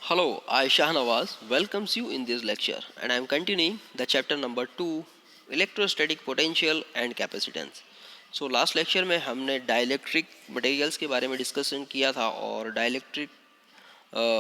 Hello, I Shahnawaz welcomes you in this lecture and I am continuing the chapter number 2 electrostatic potential and capacitance. So last lecture में हमने dielectric materials के बारे में discussion किया था और dielectric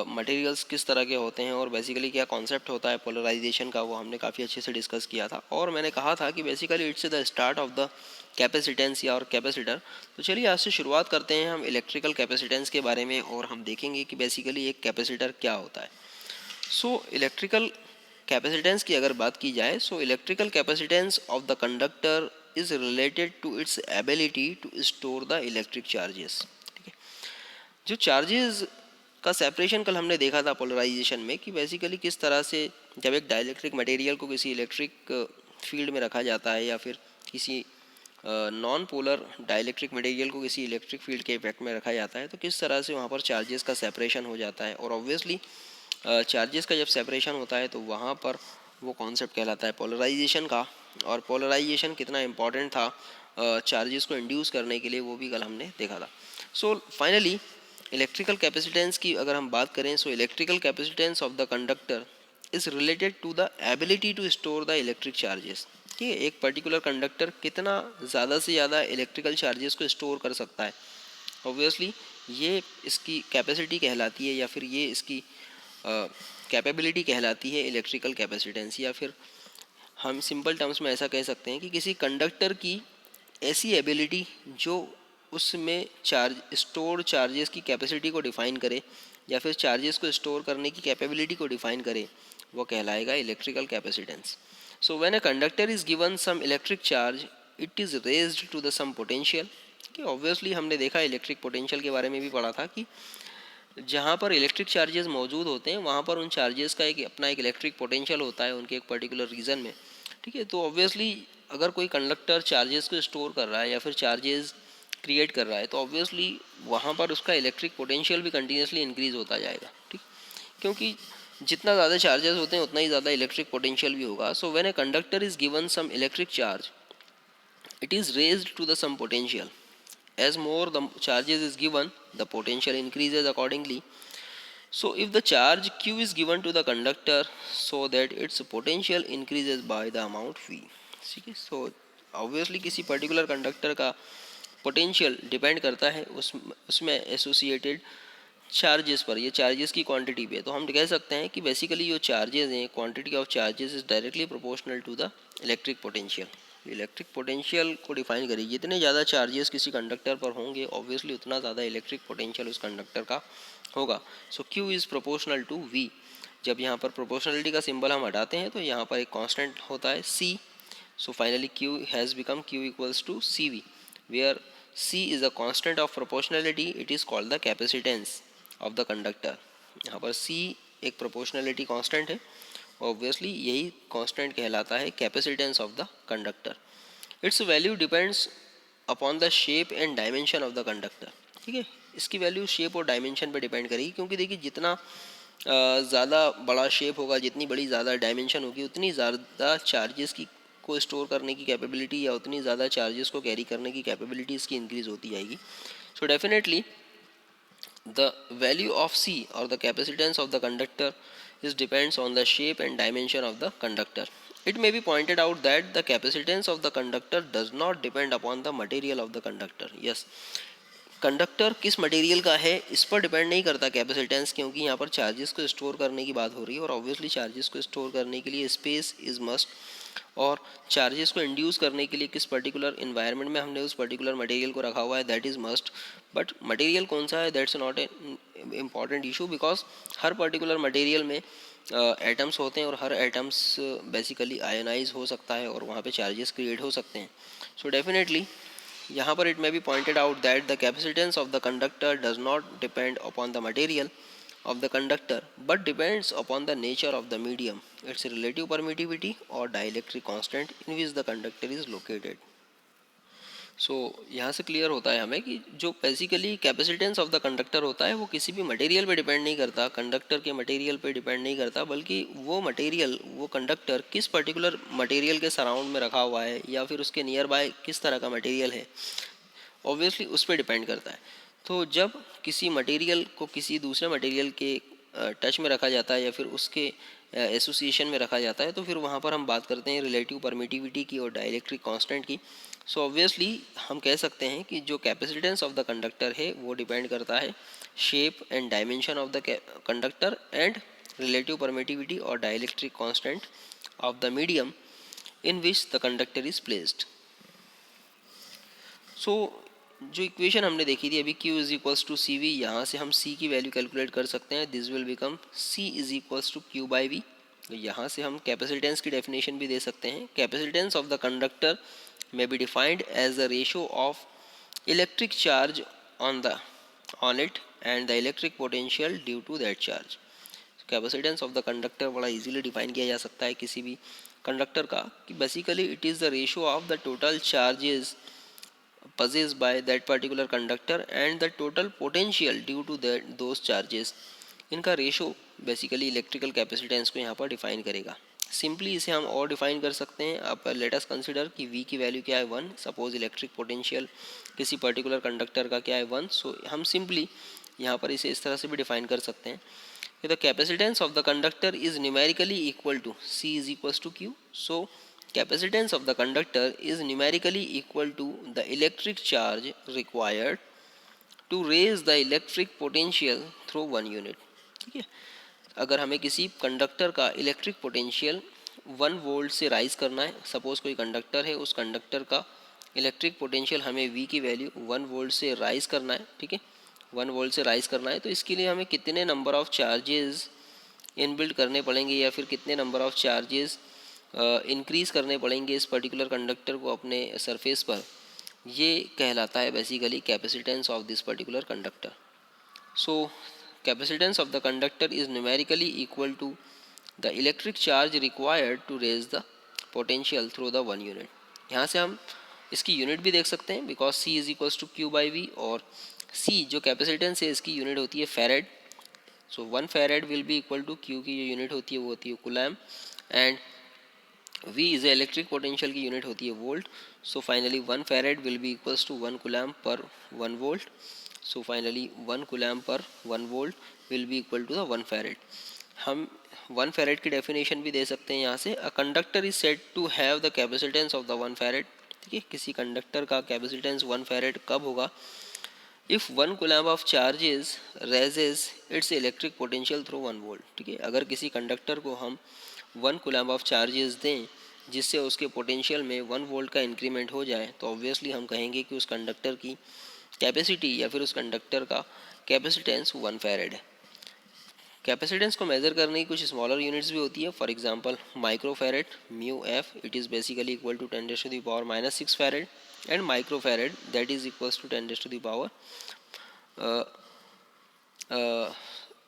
materials किस तरह के होते हैं और बेसिकली क्या कॉन्सेप्ट होता है पोलराइजेशन का, वो हमने काफ़ी अच्छे से डिस्कस किया था। और मैंने कहा था कि basically it's the start of the capacitance या और कैपेसिटर। तो चलिए आज से शुरुआत करते हैं हम इलेक्ट्रिकल कैपेसिटेंस के बारे में और हम देखेंगे कि बेसिकली एक कैपेसिटर क्या होता है। सो इलेक्ट्रिकल कैपेसिटेंस की अगर बात की जाए, so electrical capacitance of the conductor is related to its ability to store the electric charges. ठीक है, जो चार्जेस का सेपरेशन कल हमने देखा था पोलराइजेशन में कि बेसिकली किस तरह से जब एक डाइलेक्ट्रिक मटेरियल को किसी इलेक्ट्रिक फील्ड में रखा जाता है या फिर किसी नॉन पोलर डाइलेक्ट्रिक मटेरियल को किसी इलेक्ट्रिक फील्ड के इफेक्ट में रखा जाता है, तो किस तरह से वहाँ पर चार्जेस का सेपरेशन हो जाता है। और ऑब्वियसली चार्जेस का जब सेपरेशन होता है तो वहाँ पर वो कॉन्सेप्ट कहलाता है पोलराइजेशन का। और पोलराइजेशन कितना इम्पॉर्टेंट था चार्जेस को इंड्यूस करने के लिए, वो भी कल हमने देखा था। सो फाइनली इलेक्ट्रिकल कैपेसिटेंस की अगर हम बात करें, so electrical capacitance of the conductor is related to the ability to store the electric charges. ठीक है, एक पर्टिकुलर कंडक्टर कितना ज़्यादा से ज़्यादा इलेक्ट्रिकल चार्जेस को स्टोर कर सकता है। ऑब्वियसली ये इसकी कैपेसिटी कहलाती है या फिर ये इसकी कैपेबिलिटी कहलाती है इलेक्ट्रिकल कैपेसिटेंस। या फिर हम सिंपल टर्म्स में ऐसा कह सकते हैं कि किसी कंडक्टर की ऐसी एबिलिटी जो उसमें स्टोर चार्जेस की कैपेसिटी को डिफाइन करे या फिर चार्जेस को स्टोर करने की कैपेबिलिटी को डिफाइन करे, वो कहलाएगा electrical capacitance. So when a conductor is given some electric charge, it is raised to the some potential. कि ऑब्वियसली हमने देखा इलेक्ट्रिक पोटेंशियल के बारे में भी पढ़ा था कि जहाँ पर इलेक्ट्रिक चार्जेस मौजूद होते हैं वहाँ पर उन चार्जेस का एक अपना एक इलेक्ट्रिक पोटेंशियल होता है उनके एक पर्टिकुलर रीजन में। ठीक है, तो ऑब्वियसली अगर कोई कंडक्टर चार्जेस को स्टोर कर रहा है या फिर चार्जेस क्रिएट कर रहा है, तो ऑब्वियसली वहाँ पर उसका इलेक्ट्रिक पोटेंशियल भी कंटिन्यूसली इंक्रीज होता जाएगा। ठीक, क्योंकि जितना ज़्यादा चार्जेस होते हैं उतना ही ज़्यादा इलेक्ट्रिक पोटेंशियल भी होगा। So when a conductor is given some electric charge, it is raised to the some potential. As more the charges is given, the potential increases accordingly. So if the charge q is given to the conductor, so that its potential increases by the amount v. ठीक है, so obviously किसी particular conductor का potential depend करता है उसमें associated charges पर, ये charges की क्वांटिटी पे। तो हम कह सकते हैं कि बेसिकली जो चार्जेस हैं, quantity of charges is directly proportional to the electric potential. Electric potential को डिफाइन करिए, जितने ज़्यादा चार्जेस किसी कंडक्टर पर होंगे ऑब्वियसली उतना ज़्यादा इलेक्ट्रिक पोटेंशियल उस कंडक्टर का होगा। So Q is proportional to V. जब यहाँ पर प्रोपोर्शनलिटी का सिंबल हम हटाते हैं तो यहाँ पर एक कांस्टेंट होता है C. So finally Q has become Q equals to C V, where C is a constant of proportionality, it is called the capacitance of the conductor. यहाँ पर सी एक प्रोपोर्शनलिटी कांस्टेंट है, ऑब्वियसली यही constant कहलाता है capacitance of the conductor. Its value depends upon the shape and dimension of the conductor. ठीक है, इसकी वैल्यू शेप और डायमेंशन पर डिपेंड करेगी, क्योंकि देखिए जितना ज़्यादा बड़ा शेप होगा, जितनी बड़ी ज़्यादा डायमेंशन होगी, उतनी ज़्यादा चार्जेस की को स्टोर करने की कैपेबिलिटी या उतनी ज़्यादा चार्जेस को कैरी करने की कैपेबिलिटी इसकी इंक्रीज होती जाएगी। So definitely the value of C or the capacitance of the conductor is depends on the shape and dimension of the conductor. It may be pointed out that the capacitance of the conductor does not depend upon the material of the conductor. Yes, conductor किस material का है इस पर depend नहीं करता capacitance, क्योंकि यहाँ पर चार्जेस को स्टोर करने की बात हो रही है और ऑब्वियसली चार्जेस को स्टोर करने के लिए स्पेस इज़ मस्ट। और चार्जेस को इंड्यूस करने के लिए किस पर्टिकुलर इन्वायरमेंट में हमने उस पर्टिकुलर मटेरियल को रखा हुआ है, that is must. But material कौन सा है that's not a important issue, because her particular material में एटम्स होते हैं और हर एटम्स बेसिकली आयोनाइज हो सकता है और वहाँ पे चार्जेस क्रिएट हो सकते हैं। सो डेफिनेटली यहाँ पर it may be pointed out that the capacitance of the conductor does not depend upon the material of the conductor but depends upon the nature of the medium, its relative permittivity or dielectric constant in which the conductor is located. सो यहाँ से clear होता है हमें कि जो basically capacitance of the conductor होता है वो किसी भी मटेरियल पे डिपेंड नहीं करता, कंडक्टर के मटेरियल पे डिपेंड नहीं करता, बल्कि वो मटेरियल वो कंडक्टर किस पर्टिकुलर मटेरियल के सराउंड में रखा हुआ है या फिर उसके नियर बाय किस तरह का मटेरियल है, ऑब्वियसली उस पर डिपेंड करता है। तो जब किसी मटेरियल को किसी दूसरे मटेरियल के टच में रखा जाता है या फिर उसके एसोसिएशन में रखा जाता है, तो फिर वहाँ पर हम बात करते हैं रिलेटिव परमिटिविटी की और डाइलेक्ट्रिक कांस्टेंट की। सो ऑब्वियसली हम कह सकते हैं कि जो कैपेसिटेंस ऑफ द कंडक्टर है वो डिपेंड करता है shape and dimension of the conductor and relative permittivity और dielectric constant of the medium in which the conductor is placed. So जो इक्वेशन हमने देखी थी अभी Q is equals to C V, यहाँ से हम C की वैल्यू कैलकुलेट कर सकते हैं। This will become C is equals to Q by V. तो यहाँ से हम कैपेसिटेंस की डेफिनेशन भी दे सकते हैं। Capacitance of the conductor may be defined as the ratio of electric charge on it and the electric potential due to that charge। Capacitance of the conductor बड़ा easily define किया जा सकता है किसी भी कंडक्टर का कि basically it is the ratio of the total charges possessed by that particular conductor and the total potential due to those charges। इनका रेशो बेसिकली इलेक्ट्रिकल कैपेसिटेंस को यहाँ पर डिफाइन करेगा। सिंपली इसे हम और डिफाइन कर सकते हैं। अब लेट अस कंसिडर कि V की वैल्यू क्या है 1, सपोज इलेक्ट्रिक पोटेंशियल किसी पर्टिकुलर कंडक्टर का क्या है 1। सो हम सिंपली यहाँ पर इसे इस तरह से भी डिफाइन कर सकते हैं कि the capacitance of the conductor is numerically equal to C is equal to Q। So capacitance of the conductor is numerically equal to the electric charge required to raise the electric potential through 1 unit। ठीक है, अगर हमें किसी conductor का electric potential 1 volt से rise करना है, suppose कोई कंडक्टर है, उस कंडक्टर का इलेक्ट्रिक पोटेंशियल हमें V की वैल्यू 1 वोल्ट से राइज करना है। ठीक है, 1 वोल्ट से राइज करना है, तो इसके लिए हमें कितने नंबर ऑफ चार्जेस इनबिल्ड करने पड़ेंगे या फिर कितने नंबर ऑफ चार्जेस इंक्रीज़ करने पड़ेंगे इस पर्टिकुलर कंडक्टर को अपने सरफेस पर, ये कहलाता है basically capacitance of this particular conductor. So capacitance of the conductor is numerically equal to the electric charge required to raise the potential through the 1 unit. यहाँ से हम इसकी यूनिट भी देख सकते हैं because C is equals to Q by V, और C जो कैपेसिटेंस है इसकी यूनिट होती है farad. So 1 farad will be equal to Q की जो यूनिट होती है वो होती है coulomb, and V is electric potential की यूनिट होती है volt. So finally 1 farad will be equals to 1 coulomb per 1 volt. So finally 1 coulomb per 1 volt will be equal to the 1 farad. हम 1 फैरेड की डेफिनेशन भी दे सकते हैं यहाँ से। A conductor is said to have the capacitance of the 1 farad. ठीक है, किसी कंडक्टर का कैपेसिटेंस 1 फैरेड कब होगा? If 1 coulomb of charges raises it's electric potential through 1 volt. ठीक है, अगर किसी कंडक्टर को हम 1 कूलम ऑफ चार्जेस दें जिससे उसके पोटेंशियल में 1 वोल्ट का इंक्रीमेंट हो जाए, तो ऑब्वियसली हम कहेंगे कि उस कंडक्टर की कैपेसिटी या फिर उस कंडक्टर का कैपेसिटेंस 1 फैरेड है। कैपेसिटेंस को मेज़र करने की कुछ स्मॉलर यूनिट्स भी होती है। For example microfarad mu F, it is basically equal to 10⁻⁻6 farad, and microfarad that is equals to 10⁻⁻,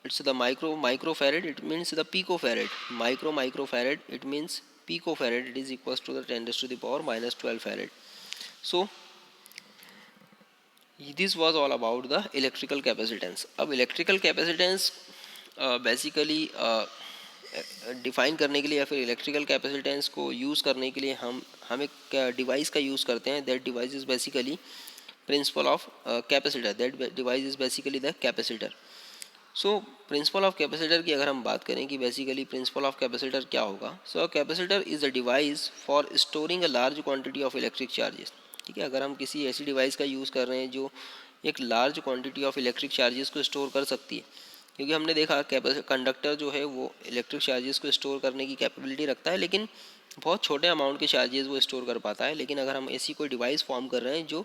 it's the microfarad, it means the picofarad. Microfarad, it means picofarad, it is equals to the 10⁻⁻12 farad. So this was all about the electrical capacitance। अब electrical capacitance basically define करने के लिए या फिर electrical capacitance को use करने के लिए हम एक डिवाइस का यूज़ करते हैं। That device is basically principal of capacitor. That device is basically the capacitor. So principal of capacitor की अगर हम बात करें कि बेसिकली प्रिंसिपल ऑफ कैपेसिटर क्या होगा, so capacitor is a device for storing a large quantity of electric charges. ठीक है, अगर हम किसी ऐसी डिवाइस का यूज़ कर रहे हैं जो एक large quantity of electric charges को स्टोर कर सकती है, क्योंकि हमने देखा कंडक्टर जो है वो इलेक्ट्रिक चार्जेस को स्टोर करने की कैपेबिलिटी रखता है, लेकिन बहुत छोटे अमाउंट के चार्जेस वो स्टोर कर पाता है। लेकिन अगर हम ऐसी कोई डिवाइस फॉर्म कर रहे हैं जो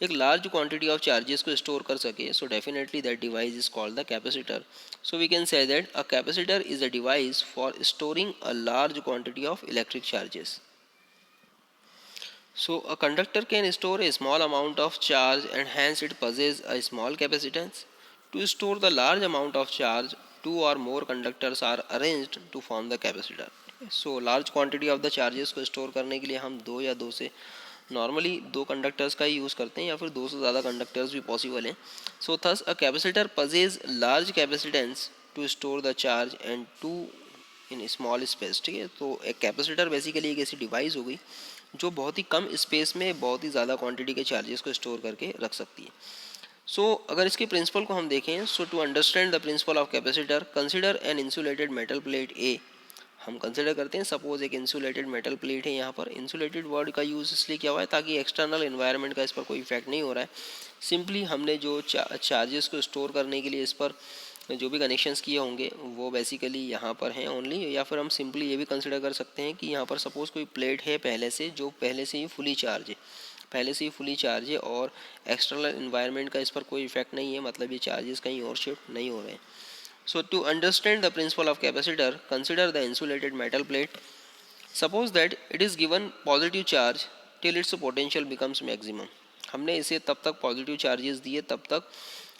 एक लार्ज क्वांटिटी ऑफ चार्जेस को स्टोर कर सके, so definitely that device is called the capacitor. So we can say that a capacitor is a device for storing a large quantity of electric charges. So a conductor can store a small amount of charge and hence it possesses a small capacitance. To store the large amount of charge, two or more conductors are arranged to form the capacitor. So large quantity of the charges को store करने के लिए हम दो या दो से normally दो कंडक्टर्स का ही यूज़ करते हैं या फिर दो से ज़्यादा कंडक्टर्स भी पॉसिबल हैं। So thus a capacitor possesses large capacitance to store the charge and two in small space. ठीक है, तो एक कैपेसिटर बेसिकली एक ऐसी डिवाइस हो गई जो बहुत ही कम स्पेस में बहुत ही ज़्यादा क्वांटिटी के चार्जेस को स्टोर करके रख सकती है। सो अगर इसके प्रिंसिपल को हम देखें, so to understand the principle of capacitor consider an insulated metal plate A. हम कंसिडर करते हैं सपोज एक इंसुलेटेड मेटल प्लेट है। यहाँ पर इंसुलेटेड वर्ड का यूज़ इसलिए किया हुआ है ताकि एक्सटर्नल एनवायरनमेंट का इस पर कोई इफेक्ट नहीं हो रहा है। सिंपली हमने जो चार्जेस को स्टोर करने के लिए इस पर जो भी कनेक्शंस किए होंगे वो बेसिकली यहाँ पर हैं ओनली। या फिर हम सिंपली ये भी कंसिडर कर सकते हैं कि यहाँ पर सपोज़ कोई प्लेट है पहले से, जो पहले से ही फुली चार्ज है, और एक्सटर्नल एनवायरनमेंट का इस पर कोई इफेक्ट नहीं है, मतलब ये चार्जेस कहीं और शिफ्ट नहीं हो रहे हैं। So to understand the principle of capacitor, consider the insulated metal plate. Suppose that it is given positive charge till its potential becomes maximum. हमने इसे तब तक पॉजिटिव चार्जेस दिए तब तक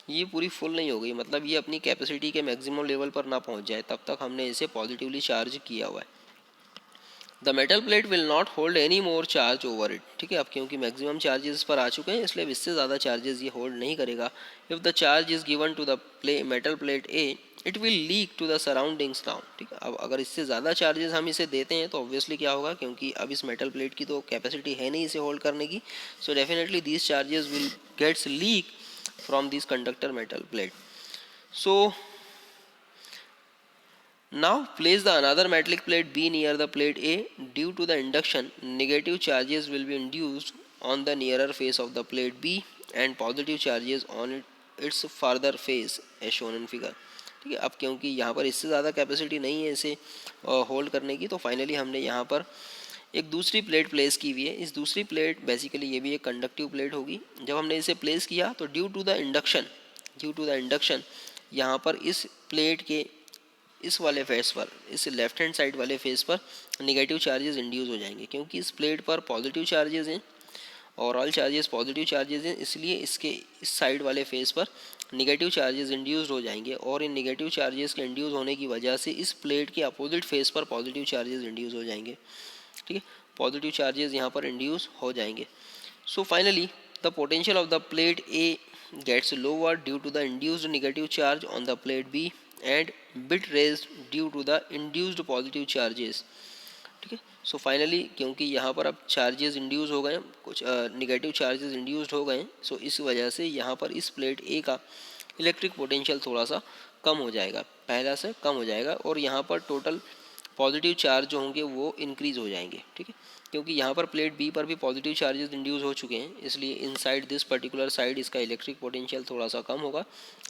ये पूरी फुल नहीं हो गई, मतलब ये अपनी कैपेसिटी के मैक्सिमम लेवल पर ना पहुंच जाए, तब तक हमने इसे पॉजिटिवली चार्ज किया हुआ है। The metal plate will not hold any more charge over it. ठीक है, अब क्योंकि मैक्सिमम चार्जेस पर आ चुके हैं इसलिए अब इससे ज़्यादा चार्जेस ये होल्ड नहीं करेगा। If the charge is given to the metal plate A, it will leak to the surroundings now. ठीक है, अब अगर इससे ज़्यादा चार्जेस हम इसे देते हैं तो ऑब्वियसली क्या होगा, क्योंकि अब इस मेटल प्लेट की तो कैपेसिटी है नहीं इसे होल्ड करने की, so definitely these charges will gets leak from this conductor metal plate. So now place the another metallic plate B near the plate A. Due to the induction, negative charges will be induced on the nearer face of the plate B and positive charges on its farther face as shown in figure. ठीक है, अब क्योंकि यहाँ पर इससे ज़्यादा capacity नहीं है इसे होल्ड करने की, तो फाइनली हमने यहाँ पर एक दूसरी प्लेट प्लेस की हुई है। इस दूसरी प्लेट बेसिकली ये भी एक कंडक्टिव प्लेट होगी। जब हमने इसे प्लेस किया तो ड्यू टू द इंडक्शन यहाँ पर इस प्लेट के इस वाले फेस पर, इस लेफ्ट हैंड साइड वाले फेस पर निगेटिव चार्जेस इंड्यूस हो जाएंगे, क्योंकि इस प्लेट पर पॉजिटिव चार्जेस हैं और ऑल चार्जेस पॉजिटिव चार्जेस हैं, इसलिए इसके इस साइड वाले फेस पर निगेटिव चार्जेस इंड्यूस हो जाएंगे और इन निगेटिव चार्जेस के इंड्यूस होने की वजह से इस प्लेट के अपोजिट फेस पर पॉजिटिव चार्जेस इंड्यूस हो जाएंगे। ठीक है, पॉजिटिव चार्जेस यहाँ पर इंड्यूस हो जाएंगे। So finally the potential of the plate A gets lower due to the induced negative charge on the plate B and bit raised due to the induced positive charges. ठीक है, so finally क्योंकि यहाँ पर अब charges induce हो गए, कुछ negative charges induced हो गए, सो इस वजह से यहाँ पर इस प्लेट ए का इलेक्ट्रिक पोटेंशियल थोड़ा सा कम हो जाएगा, पहला से कम हो जाएगा, और यहाँ पर टोटल पॉजिटिव चार्ज जो होंगे वो इंक्रीज़ हो जाएंगे। ठीक है, क्योंकि यहाँ पर प्लेट बी पर भी पॉजिटिव चार्जेस इंड्यूस हो चुके हैं, इसलिए इनसाइड दिस पर्टिकुलर साइड इसका इलेक्ट्रिक पोटेंशियल थोड़ा सा कम होगा,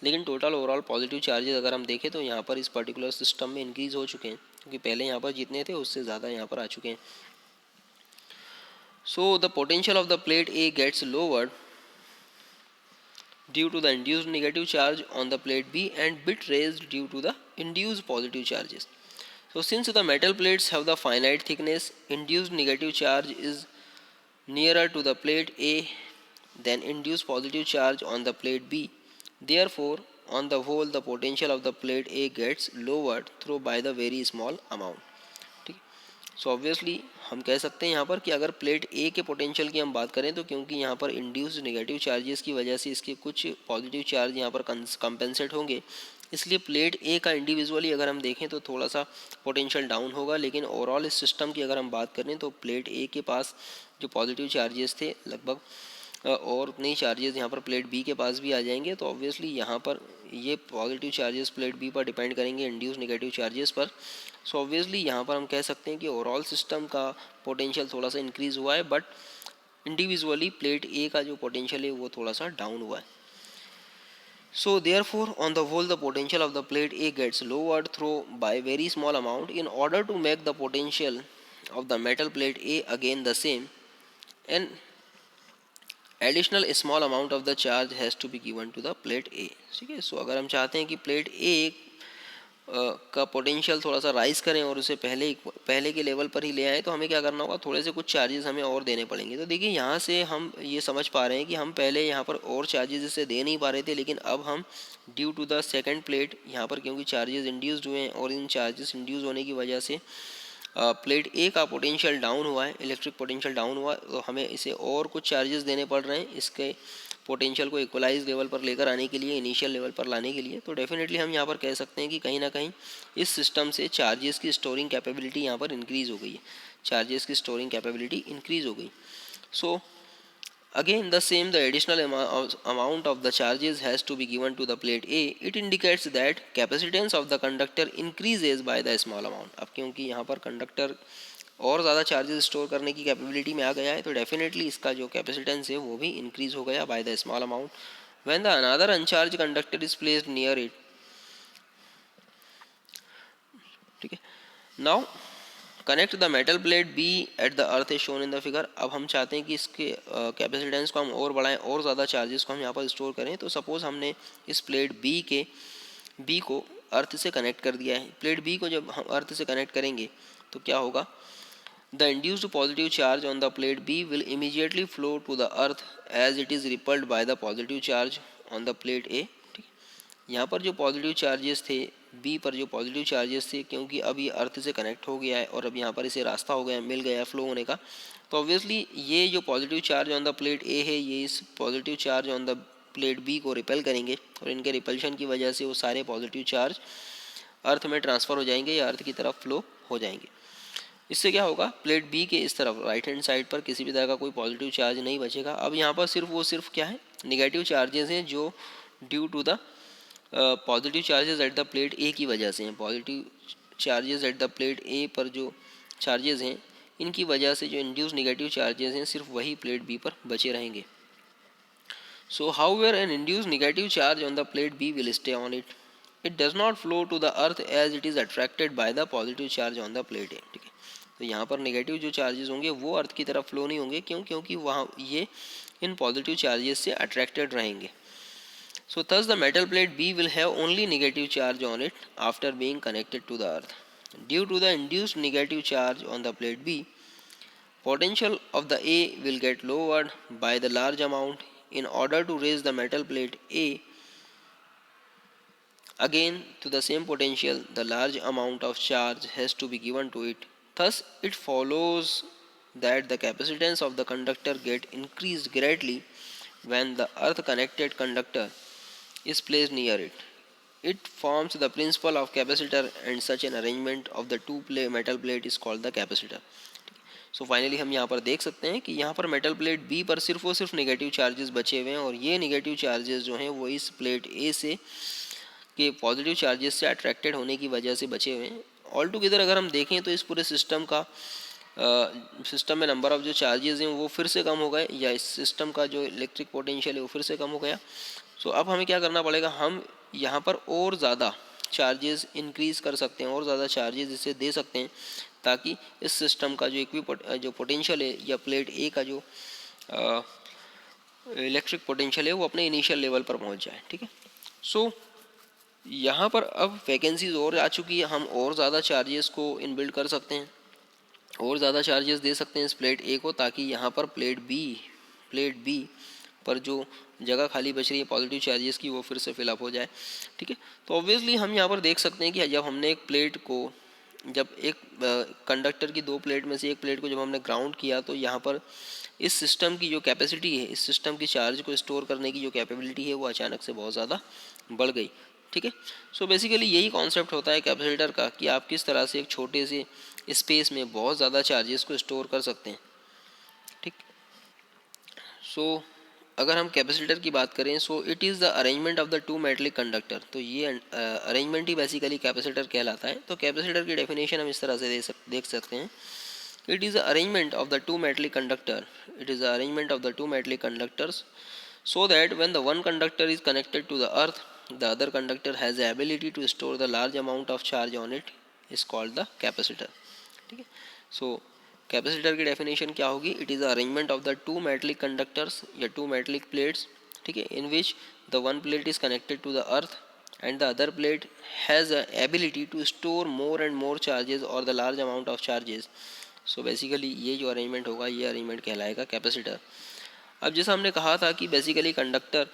लेकिन टोटल ओवरऑल पॉजिटिव चार्जेस अगर हम देखें तो यहाँ पर इस पर्टिकुलर सिस्टम में इंक्रीज़ हो चुके हैं, क्योंकि पहले यहाँ पर जितने थे उससे ज़्यादा यहाँ पर आ चुके हैं। So the potential of the plate A gets lowered due to the induced negative charge on the plate B and bit raised due to the induced positive charges. So since the metal plates have the finite thickness, induced negative charge is nearer to the plate A than induced positive charge on the plate B. Therefore, on the whole, the potential of the plate A gets lowered through by the very small amount. So obviously हम कह सकते हैं यहाँ पर कि अगर plate ए के potential की हम बात करें तो क्योंकि यहाँ पर इंड्यूस्ड नेगेटिव चार्जेस की वजह से इसके कुछ पॉजिटिव चार्ज यहाँ पर कंपेंसेट होंगे, इसलिए प्लेट ए का इंडिविजुअली अगर हम देखें तो थोड़ा सा पोटेंशियल डाउन होगा, लेकिन ओवरऑल इस सिस्टम की अगर हम बात करें तो प्लेट ए के पास जो पॉजिटिव चार्जेस थे लगभग और उतने ही चार्जेस यहाँ पर प्लेट बी के पास भी आ जाएंगे। तो ऑब्वियसली यहाँ पर ये पॉजिटिव चार्जेस प्लेट बी पर डिपेंड करेंगे इंड्यूस नेगेटिव चार्जेस पर। सो ऑब्वियसली यहाँ पर हम कह सकते हैं कि ओवरऑल सिस्टम का पोटेंशियल थोड़ा सा इंक्रीज़ हुआ है, बट इंडिविजुअली प्लेट ए का जो पोटेंशियल है वो थोड़ा सा डाउन हुआ है। So therefore, on the whole, the potential of the plate A gets lowered through by very small amount in order to make the potential of the metal plate A again the same. An additional small amount of the charge has to be given to the plate A. ठीक है, सो अगर हम चाहते हैं कि plate A का potential थोड़ा सा राइज करें और उसे पहले के लेवल पर ही ले आए, तो हमें क्या करना होगा, थोड़े से कुछ चार्जेस हमें और देने पड़ेंगे। तो देखिए यहाँ से हम ये समझ पा रहे हैं कि हम पहले यहाँ पर और चार्जेस इसे दे नहीं पा रहे थे, लेकिन अब हम due to the second plate यहाँ पर क्योंकि चार्जेस इंड्यूस्ड हुए हैं और इन चार्जेस इंड्यूस होने की वजह से प्लेट ए का पोटेंशियल डाउन हुआ है, इलेक्ट्रिक पोटेंशियल डाउन हुआ, तो हमें इसे और कुछ चार्जेस देने पड़ रहे हैं इसके पोटेंशियल को इक्वलाइज लेवल पर लेकर आने के लिए, इनिशियल लेवल पर लाने के लिए। तो डेफिनेटली हम यहाँ पर कह सकते हैं कि कहीं ना कहीं इस सिस्टम से चार्जेस की स्टोरिंग कैपेबिलिटी यहाँ पर इंक्रीज़ हो गई है, चार्जेस की स्टोरिंग कैपेबिलिटी इंक्रीज़ हो गई। सो Again, the same, the additional amount of the charges has to be given to the plate A. It indicates that capacitance of the conductor increases by the small amount. अब क्योंकि यहाँ पर conductor और ज़्यादा charges store करने की capability में आ गया है, तो डेफिनेटली इसका जो कैपेसिटेंस है वो भी इंक्रीज हो गया by the small amount. When the another uncharged conductor is placed near it. ठीक है. Now connect the metal plate B at the earth is shown in the figure. अब हम चाहते हैं कि इसके कैपेसिटेंस को हम और बढ़ाएं और ज़्यादा चार्जेस को हम यहाँ पर स्टोर करें. तो सपोज हमने इस प्लेट बी को अर्थ से कनेक्ट कर दिया है. प्लेट बी को जब हम अर्थ से कनेक्ट करेंगे तो क्या होगा, the induced positive charge on the plate B will immediately flow to the earth as it is repelled by the positive charge on the plate A. ठीक है. यहाँ पर जो पॉजिटिव चार्जेस थे बी पर, जो पॉजिटिव चार्जेस थे, क्योंकि अब ये अर्थ से कनेक्ट हो गया है और अब यहाँ पर इसे रास्ता हो गया, मिल गया फ्लो होने का, तो ऑब्वियसली ये जो positive charge on the plate A है ये इस positive charge on the plate B को रिपेल करेंगे और इनके रिपल्शन की वजह से वो सारे पॉजिटिव चार्ज अर्थ में ट्रांसफ़र हो जाएंगे या अर्थ की तरफ फ्लो हो जाएंगे. इससे क्या होगा, प्लेट बी के इस तरफ राइट हैंड साइड पर किसी भी तरह का कोई पॉजिटिव चार्ज नहीं बचेगा. अब यहाँ पर सिर्फ क्या है, निगेटिव चार्जेस हैं जो due to the positive charges at the plate A की वजह से हैं. Positive charges at the plate A पर जो चार्जेस हैं इनकी वजह से जो इंड्यूस निगेटिव चार्जेस हैं सिर्फ वही प्लेट बी पर बचे रहेंगे. So however an induce negative charge on the plate B will stay on it. It does not flow to the earth as it is attracted by the positive charge on the plate A. ठीक है. तो यहाँ पर negative जो charges होंगे वो अर्थ की तरफ फ्लो नहीं होंगे. क्योंकि वहाँ ये इन पॉजिटिव चार्जेस से अट्रैक्टेड रहेंगे. So thus the metal plate B will have only negative charge on it after being connected to the earth. Due to the induced negative charge on the plate B, potential of the A will get lowered by the large amount. In order to raise the metal plate A again to the same potential, the large amount of charge has to be given to it. Thus it follows that the capacitance of the conductor get increased greatly when the earth connected conductor is placed near it. It forms the principle of capacitor and such an arrangement of the two metal plate is called the capacitor. So finally हम यहाँ पर देख सकते हैं कि यहाँ पर metal plate B पर सिर्फ और सिर्फ नेगेटिव चार्जेस बचे हुए हैं और ये नेगेटिव चार्जेस जो हैं वो इस प्लेट ए से के पॉजिटिव चार्जेस से अट्रैक्टेड होने की वजह से बचे हुए हैं. ऑल टुगेदर अगर हम देखें तो इस पूरे सिस्टम में नंबर ऑफ जो चार्जेस हैं वो फिर से कम हो गए, या इस सिस्टम का जो इलेक्ट्रिक पोटेंशियल है वो फिर से कम हो गया. सो अब हमें क्या करना पड़ेगा, हम यहाँ पर और ज़्यादा चार्जेस इंक्रीज़ कर सकते हैं और ज़्यादा चार्जेस इसे दे सकते हैं ताकि इस सिस्टम का जो पोटेंशियल है या प्लेट ए का जो इलेक्ट्रिक पोटेंशियल है वो अपने इनिशियल लेवल पर पहुँच जाए. ठीक है. सो यहाँ पर अब वैकेंसीज और आ चुकी है, हम और ज़्यादा चार्जेस को इनबिल्ड कर सकते हैं और ज़्यादा चार्जेस दे सकते हैं इस प्लेट ए को, ताकि यहाँ पर प्लेट बी पर जो जगह खाली बच रही है पॉजिटिव चार्जेस की वो फिर से फिलअप हो जाए. ठीक है. तो ऑब्वियसली हम यहाँ पर देख सकते हैं कि जब हमने एक कंडक्टर की दो प्लेट में से एक प्लेट को जब हमने ग्राउंड किया तो यहाँ पर इस सिस्टम की जो कैपेसिटी है, इस सिस्टम की चार्ज को स्टोर करने की जो कैपेबिलिटी है वो अचानक से बहुत ज़्यादा बढ़ गई. ठीक है. सो बेसिकली यही कॉन्सेप्ट होता है कैपेसिटर का कि आप किस तरह से एक छोटे से स्पेस में बहुत ज़्यादा चार्जेस को स्टोर कर सकते हैं. ठीक. सो अगर हम कैपेसिटर की बात करें, so it is the arrangement of the two metallic conductor. तो ये अरेंजमेंट ही बेसिकली कैपेसिटर कहलाता है. तो कैपेसिटर की डेफिनेशन हम इस तरह से देख सकते हैं. It is the arrangement of the two metallic conductor. It is the arrangement of the two metallic conductors so that when the one conductor is connected to the earth, the other conductor has the ability to store the large amount of charge on it is called the capacitor. ठीक है. सो capacitor की definition क्या होगी, it is the arrangement of the two metallic conductors या two metallic plates. ठीक है. In which the one plate is connected to the earth and the other plate has the ability to store more and more charges or the large amount of charges. So basically ये जो arrangement होगा ये arrangement कहलाएगा capacitor. अब जैसा हमने कहा था कि बेसिकली कंडक्टर,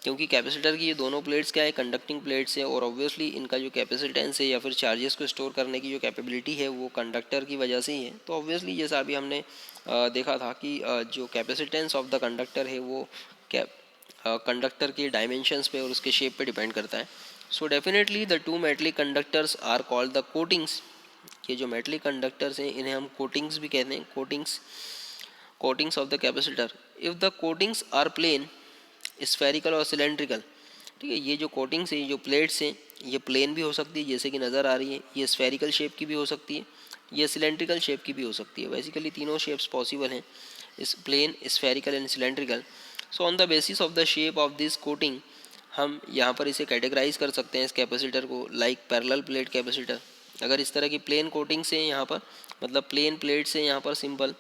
क्योंकि कैपेसिटर की ये दोनों प्लेट्स क्या है, कंडक्टिंग प्लेट्स है, और ऑब्वियसली इनका जो कैपेसिटेंस है या फिर चार्जेस को स्टोर करने की जो कैपेबिलिटी है वो कंडक्टर की वजह से ही है. तो ऑब्वियसली जैसा अभी हमने देखा था कि जो कैपेसिटेंस ऑफ द कंडक्टर है वो कंडक्टर के डायमेंशंस पे और उसके शेप पे डिपेंड करता है. So definitely the two metallic conductors are called the coatings. ये जो मेटलिक कंडक्टर्स हैं इन्हें हम कोटिंग्स भी कहते हैं. coatings of the capacitor. If the coatings are plain, spherical और cylindrical, ठीक है, ये जो कोटिंग्स है, जो प्लेट्स हैं, ये प्लेन भी हो सकती है जैसे कि नज़र आ रही है, ये स्फेरिकल शेप की भी हो सकती है, ये सिलेंड्रिकल शेप की भी हो सकती है. बेसिकली तीनों शेप्स पॉसिबल हैं, इस plane, spherical and cylindrical. So on the basis of the shape of this coating हम यहाँ पर इसे कैटेगराइज कर सकते हैं इस कैपेसिटर को, लाइक पैरेलल प्लेट कैपेसिटर. अगर इस तरह की प्लेन कोटिंग्स हैं यहाँ पर, मतलब प्लेन प्लेट्स हैं यहाँ पर सिंपल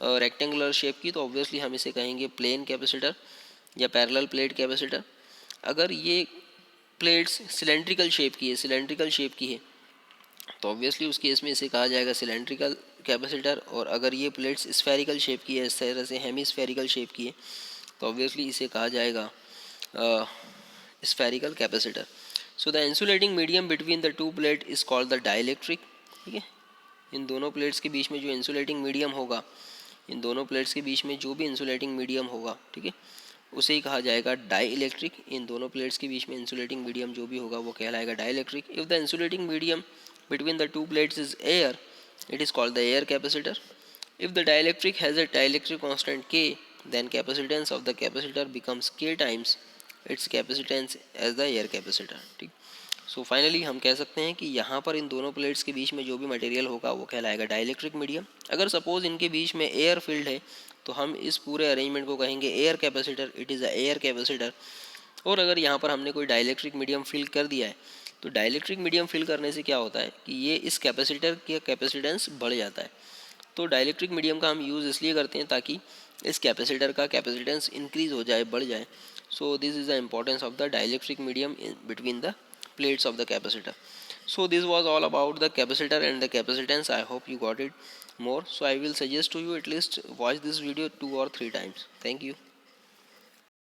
रेक्टेंगुलर शेप की, तो ऑब्वियसली हम इसे कहेंगे प्लेन कैपेसिटर या पैरेलल प्लेट कैपेसिटर. अगर ये प्लेट्स सिलेंड्रिकल शेप की है, सिलेंड्रिकल शेप की है, तो ऑब्वियसली उस केस में इसे कहा जाएगा सिलेंड्रिकल कैपेसिटर. और अगर ये प्लेट्स स्फेरिकल शेप की है, इस तरह से हेमी स्फेरिकल शेप की है, तो ऑब्वियसली इसे कहा जाएगा spherical capacitor. So the insulating medium between the to plate is called the dielectric. ठीक है, इन दोनों प्लेट्स के बीच में जो इंसुलेटिंग मीडियम होगा, इन दोनों प्लेट्स के बीच में जो भी इंसुलेटिंग मीडियम होगा, ठीक है, उसे ही कहा जाएगा डाई इलेक्ट्रिक. इन दोनों प्लेट्स के बीच में इंसुलेटिंग मीडियम जो भी होगा वो कहलाएगा dielectric. If the insulating medium between the two plates is air, it is called the air capacitor. If the dielectric has a dielectric constant K, then capacitance of the capacitor becomes K times its capacitance as the air capacitor. ठीक. So finally हम कह सकते हैं कि यहाँ पर इन दोनों plates के बीच में जो भी मटेरियल होगा वो कहलाएगा डाइलेक्ट्रिक मीडियम. अगर सपोज इनके बीच में एयर फील्ड है तो हम इस पूरे अरेंजमेंट को कहेंगे air capacitor, it is a air capacitor. और अगर यहाँ पर हमने कोई डाइलेक्ट्रिक मीडियम फिल कर दिया है, तो डाइलेक्ट्रिक मीडियम फिल करने से क्या होता है कि ये इस कैपेसिटर की कैपेसिटेंस बढ़ जाता है. तो डाइलेक्ट्रिक मीडियम का हम यूज़ इसलिए करते हैं ताकि इस कैपेसिटर का कैपेसिटेंस इंक्रीज़ हो जाए, बढ़ जाए. So this is the importance of the dielectric medium between the plates of the capacitor. So this was all about the capacitor and the capacitance. I hope you got it more. So I will suggest to you at least watch this video 2 or 3 times. Thank you.